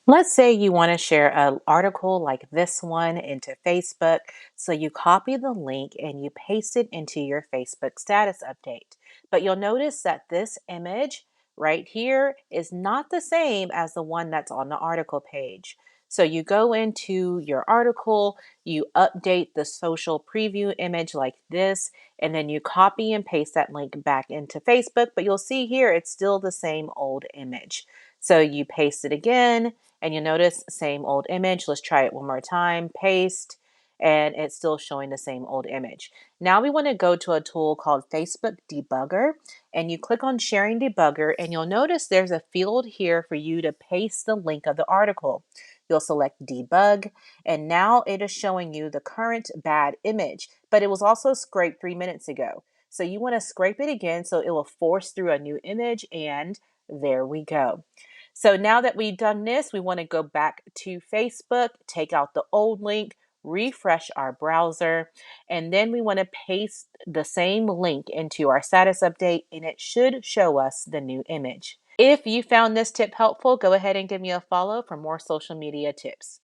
Let's say you want to share an article like this one into Facebook. So you copy the link and you paste it into your Facebook status update. But you'll notice that this image right here is not the same as the one that's on the article page. So you go into your article, you update the social preview image like this, and then you copy and paste that link back into Facebook. But you'll see here it's still the same old image. So you paste it again and you notice same old image. Let's try it one more time. Paste, and it's still showing the same old image. Now we want to go to a tool called Facebook Debugger, and you click on Sharing Debugger, and you'll notice there's a field here for you to paste the link of the article. You'll select Debug, and now it is showing you the current bad image, but it was also scraped 3 minutes ago. So you want to scrape it again so it will force through a new image, and there we go. So now that we've done this, we want to go back to Facebook, take out the old link, refresh our browser, and then we want to paste the same link into our status update, and it should show us the new image. If you found this tip helpful, go ahead and give me a follow for more social media tips.